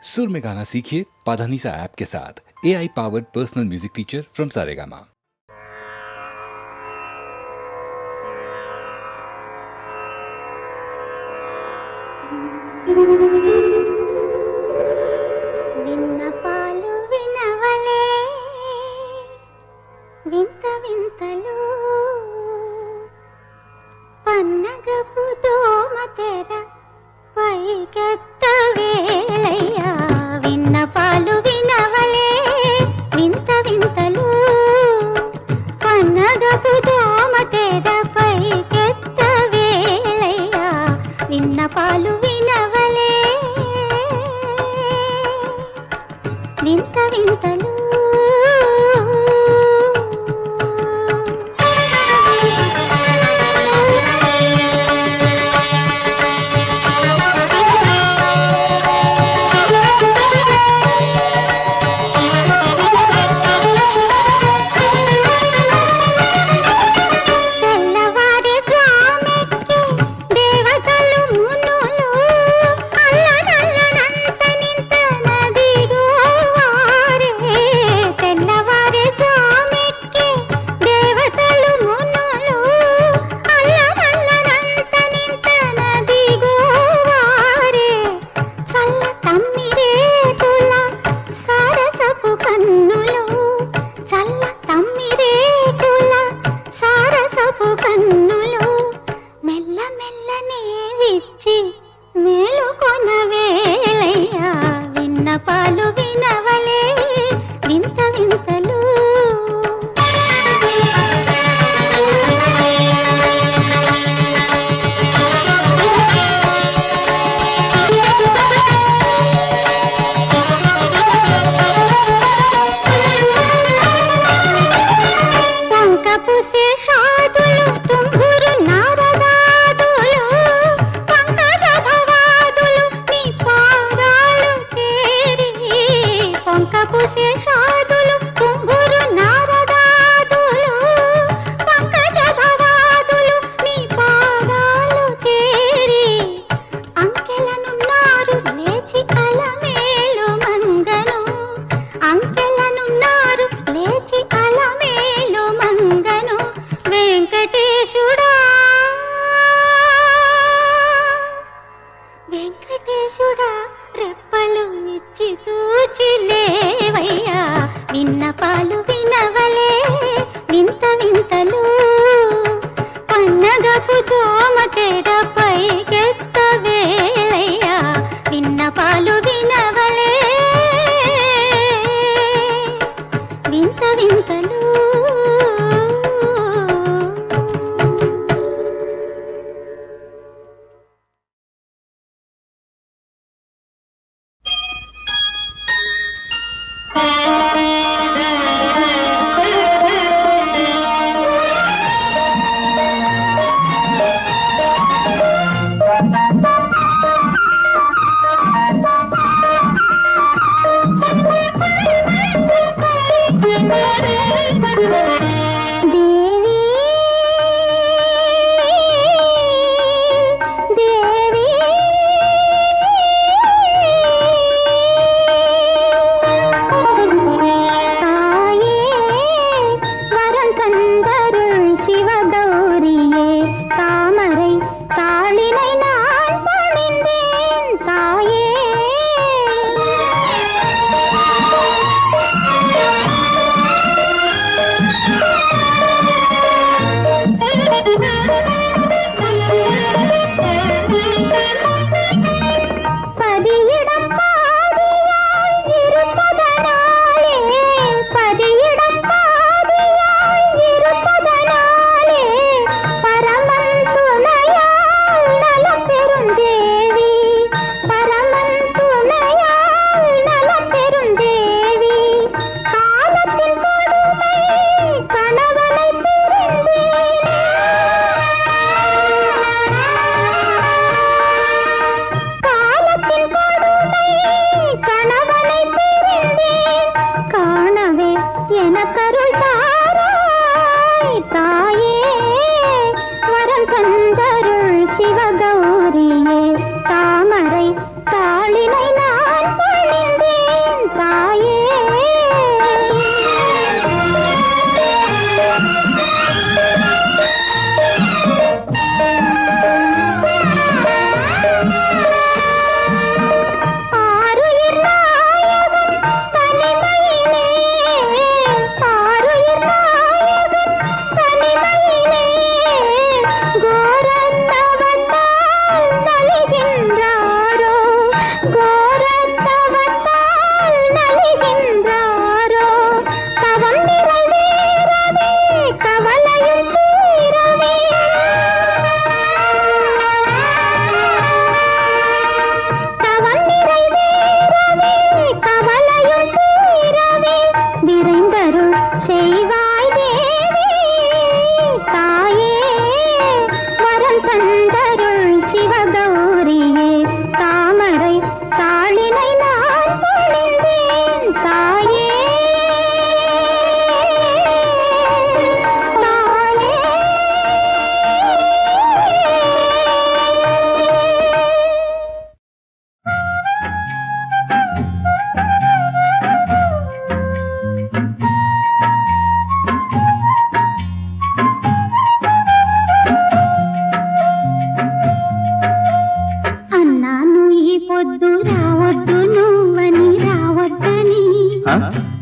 सुर में गाना सीखिए पाधानीसा ऐप के साथ। AI powered personal music teacher from Saregama. విన్నపాలు వినవలే వింత వింతలు పన్నగపు దోమ తెర పైకెత్త వేళయ్యా విన్నపాలు వినవలే వింత వింతలు పన్నగపు దోమ తెర పైకెత్త వేళయ్యా విన్నపాలు వినవలే వింత వింతలు తెల్లవారి గ్రామెక్కి దేవతలు మునులు అల్లనల్లనంత నింత నదిగో వారే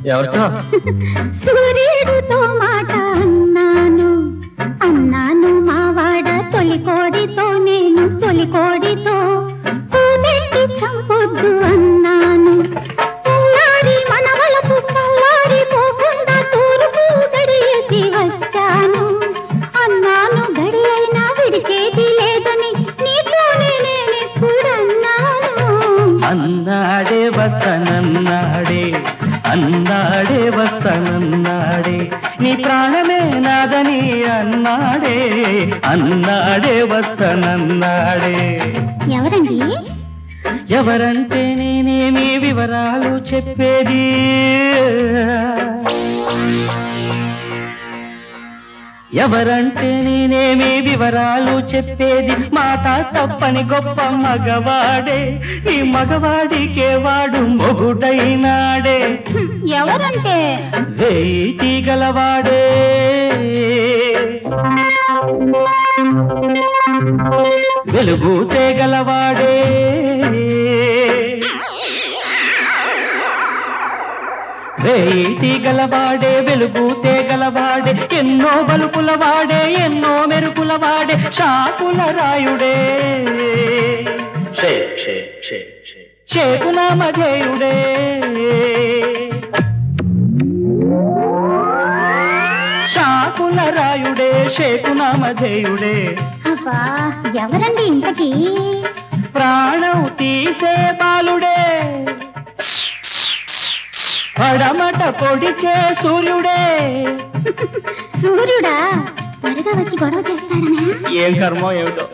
ఎవరితో? సూర్యుడితో మాట అన్నాను అన్నాను మావాడ తొలి కోడితో నేను తొలి కోడితో పూనెట్టి చంపొద్దు అన్నాను తెల్లారి మన వలపు చల్లారి పోకుండా తూర్పు గడియేసి వచ్చాను అన్నాను గడి అయినా విడిచేది లేదని నీతోనే నేనెప్పుడన్నాను అన్నాడే వస్తానన్నాడే అన్నాడే వస్తానన్నాడే నీ ప్రాణమే నాదని అన్నాడే అన్నాడే వస్తానన్నాడే ఎవరండి ఎవరంటే నేనేమి వివరాలు చెప్పేది ఎవరంటే నేనేమి వివరాలు చెప్పేది మాట తప్పని గొప్ప మగవాడే ఈ మగవాడికే వాడు మొగుడైనాడే ఎవరంటే వేయి తీగలవాడే వెలుగు తేగలవాడే వేయి తీగలవాడే వెలుగు తేగలవాడే ఎన్నో బలుపులవాడే ఎన్నో మెరుపులవాడే షాకుల రాయుడే షేకునామధేయుడే షాకుల రాయుడే షేకునామధేయుడే అబ్బా ఎవరండి ఇంతకీ ప్రాణం తీసే బాలుడే పడమట పొడిచే సూర్యుడే సూర్యుడా త్వరగా వచ్చి గొడవ చేస్తాడనా ఏం కర్మో ఏమిటో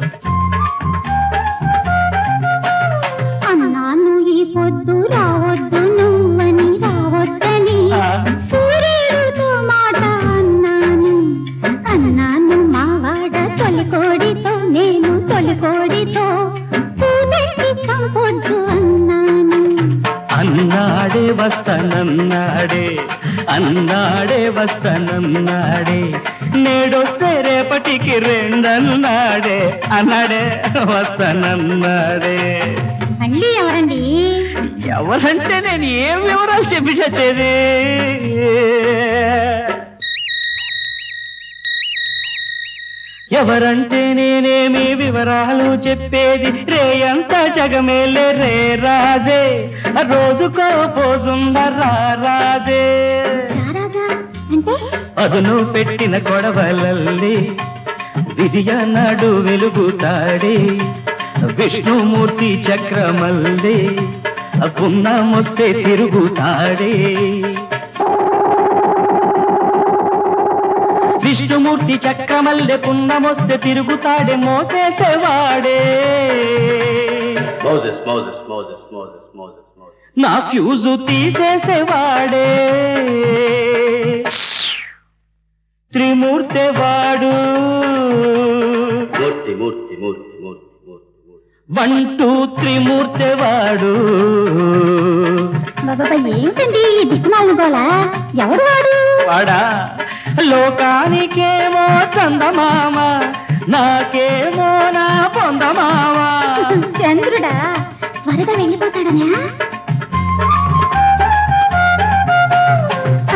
అన్నాను ఈ పొద్దు రావద్దు నువ్వని రావద్దని సూర్యుడితో మాట అన్నాను అన్నాను మావాడ తొలి కోడితో నేను తొలి కోడితో పూనెట్టి చంపొద్దు అన్నాను అన్నాడే వస్తానన్నాడే అన్నాడే వస్తానన్నాడే నేడొస్తే రేపటికి రెండన్నాడే అన్నాడే వస్తానన్నాడే మళ్ళీ ఎవరండి ఎవరంటే నేను ఏం వివరాలు చెప్పి చచ్చేది ఎవరంటే నేనేమి వివరాలు చెప్పేది రేయంత జగమేలే రే రాజే రోజుకో పోజుంద రాజే రారాజా అంటే అదును పెట్టిన గొడవలల్లి విధియ నాడు వెలుగుతాడే విష్ణుమూర్తి చక్రమల్లి పున్నమొస్తే తిరుగుతాడే విష్ణుమూర్తి చక్రమల్లె పున్నమొస్తే తిరుగుతాడే మోసేసేవాడే నా ఫ్యూజు తీసేసేవాడే త్రిమూర్తి వాడు వంటూ త్రిమూర్తి వాడు బాబా ఏంటండి ఈ దిక్కుమాలను గోలా ఎవరు వాడు వాడా లోకానికేమో చందమామ నాకేమో నా పొందమామ చంద్రుడా త్వరగా వెళ్ళిపోతాడనా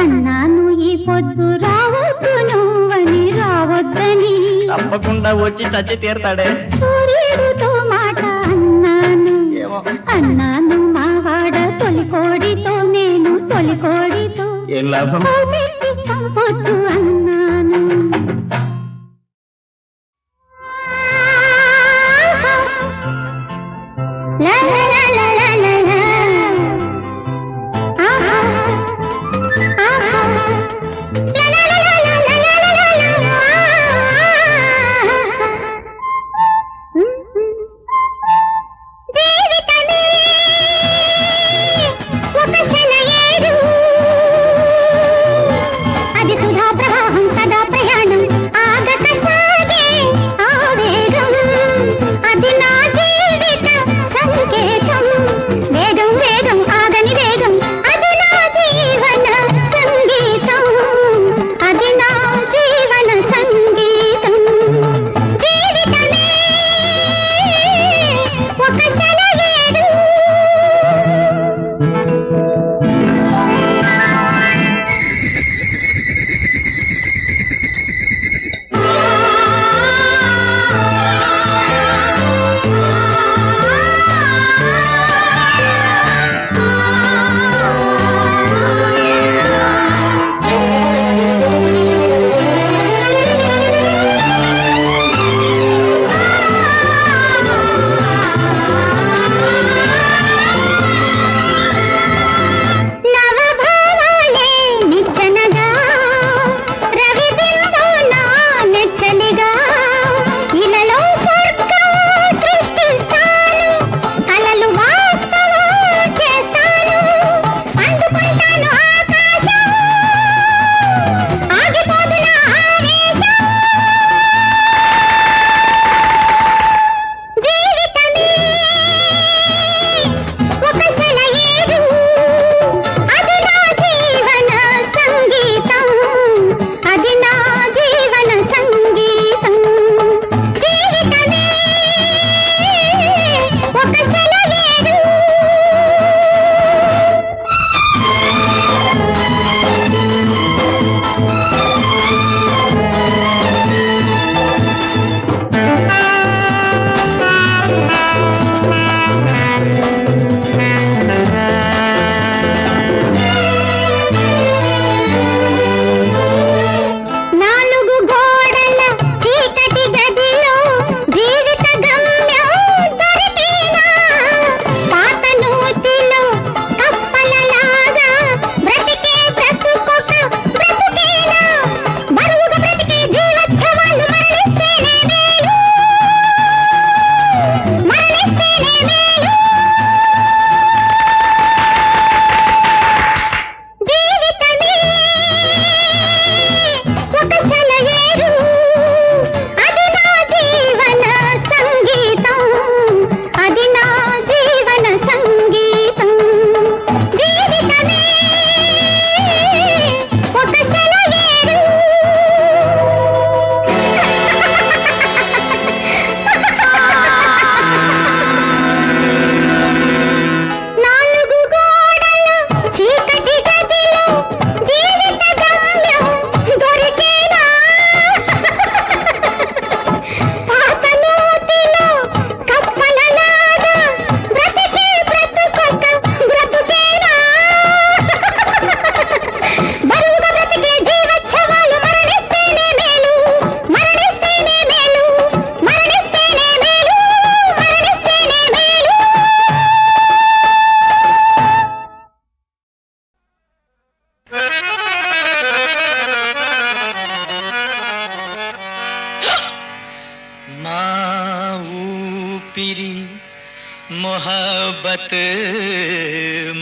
అన్నాను ఈ పొద్దు రావద్దు నువ్వని రావద్దని తప్పకుండా వచ్చి చచ్చి తీరతాడే సూర్యుడితో మాట అన్నాను ఏమో అన్నాను మావాడ తొలి కోడితో నేను తొలి కోడితో ఏం లాభం పూనెట్టి చంపొద్దు అన్నాను లా లా లా లా లా లా లా. ఆహా ఆహా లా లా లా లా లా లా లా లా లా. జీవితమే ఒక సెలయేరు అది సుధా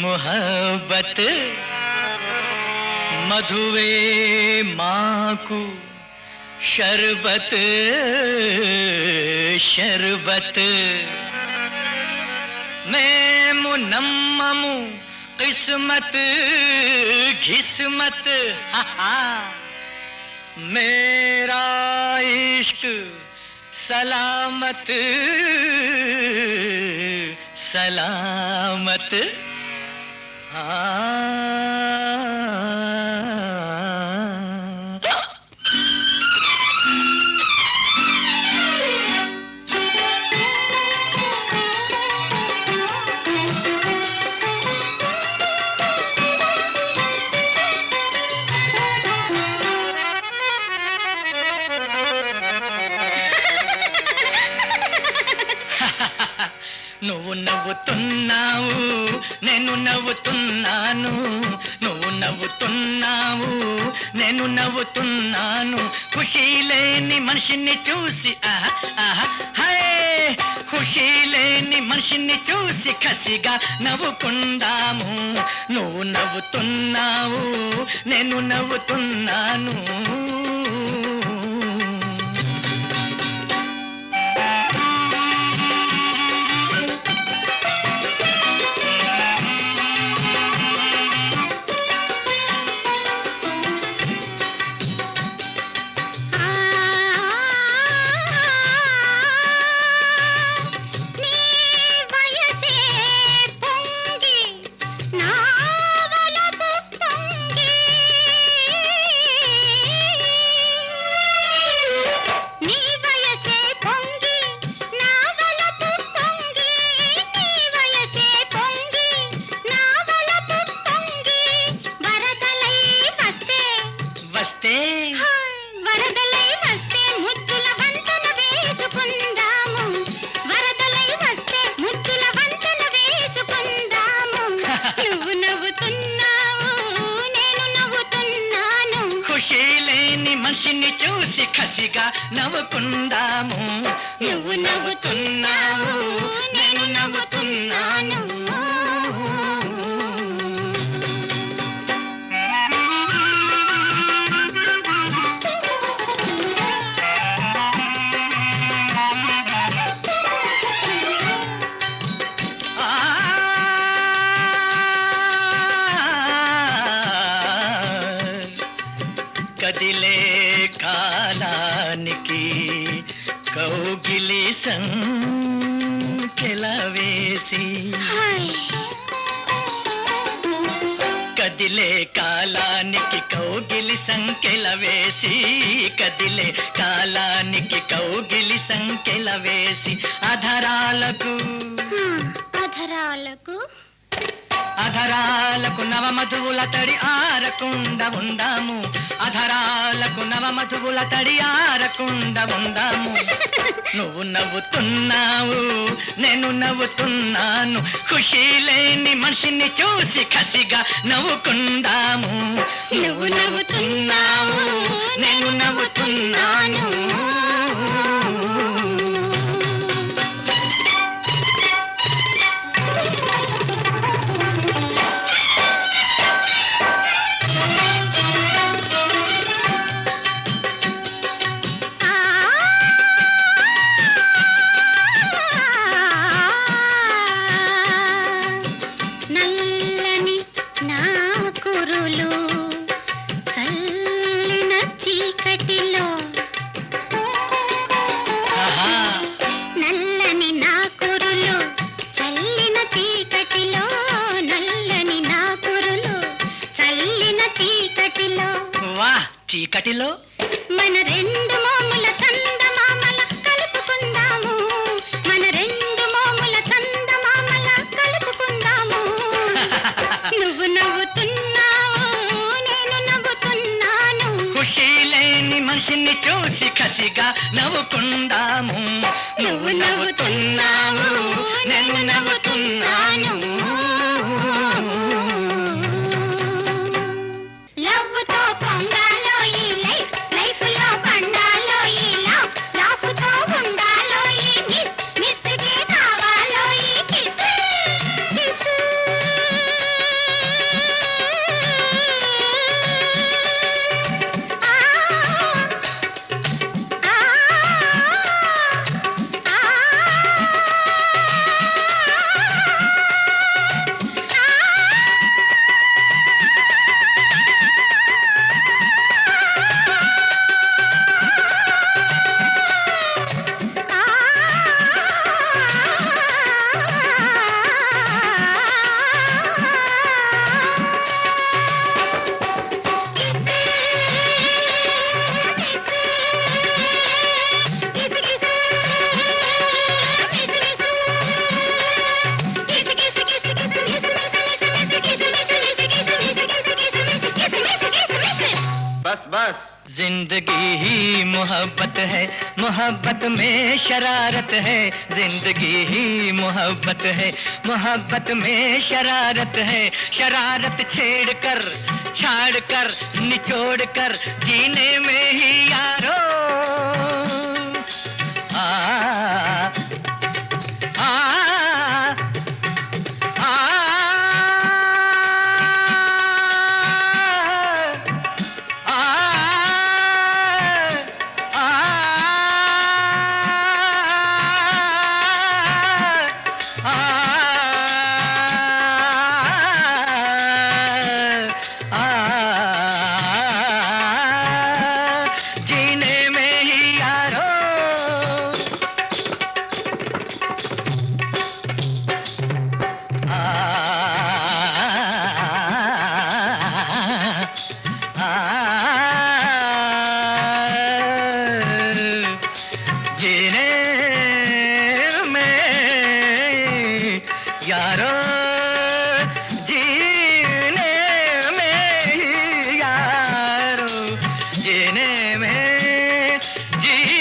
मोहब्बत मधुवे माकू शरबत शरबत मैं मुनम्ममु किस्मत घिस्मत हा हा मेरा इश्क सलामत सलामत నువ్వు నవ్వుతున్నావు నేను నవ్వుతున్నాను నువ్వు నవ్వుతున్నావు నేను నవ్వుతున్నాను ఖుషీ లేని మనిషిని చూసి ఆహా ఆహా హే ఖుషీ లేని మనిషిని చూసి కసిగా నవ్వుకుందాము నువ్వు నవ్వుతున్నావు నేను నవ్వుతున్నాను మనిషిని చూసి కసిగా నవ్వుకుందాము నువ్వు నవ్వుతున్నావు నేను నవ్వుతున్నాను కదిలే కాలానికి కౌగిలి సంకెల వేసి కదిలే కాలానికి కౌగిలి సంకెల వేసి కదిలే కాలానికి కౌగిలి సంకెల వేసి అధరాలకు అధరాలకు అధరాలకు నవమధువుల తడి ఆరకుండా ఉందాము అధరాలకు నవమధువుల తడి ఆరకుండా ఉందాము నువ్వు నవ్వుతున్నావు నేను నవ్వుతున్నాను ఖుషీ లేని మనిషిని చూసి కసిగా నవ్వుకుందాము నువ్వు నవ్వుతున్నావు నేను నవ్వుతున్నాను చీకటిలో మన రెండు మోముల చందమామల కలుపుకుందాము మన రెండు మోముల చందమామల కలుపుకుందాము నువ్వు నవ్వుతున్నావు నేను నవ్వుతున్నాను ఖుషీ లేని మనిషిని చూసి కసిగా నవ్వుకుందాము నువ్వు నవ్వుతున్నావు నేను నవ్వుతున్నాను बस बस। जिंदगी ही मोहब्बत है, मोहब्बत में शरारत है। जिंदगी ही मोहब्बत है, मोहब्बत में शरारत है। शरारत छेड़ कर, छाड़ कर, निचोड़ कर, जीने में ही यारो आ आ आ जीने में ही यारो जीने में यारो जीने में ही यारो जीने में जीने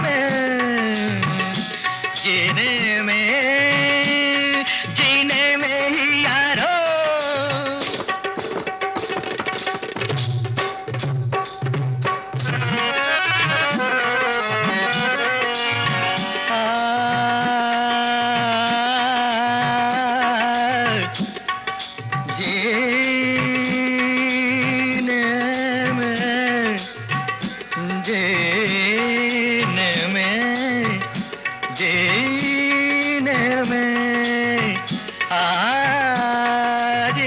में जीने में जीने में ही यारो जीने में जीने में जीने में आज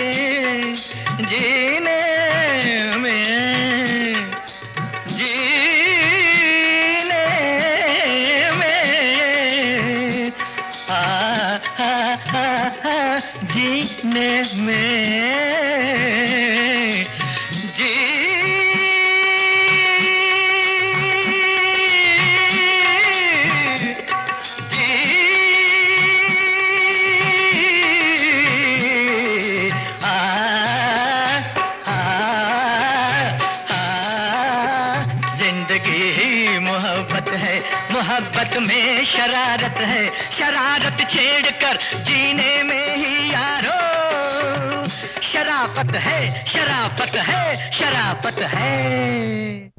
जीने में जीने में जीने में जिंदगी ही मोहब्बत है, मोहब्बत में शरारत है। शरारत छेड़ कर जीने में ही यारो शराफत है, शराफत है, शराफत है।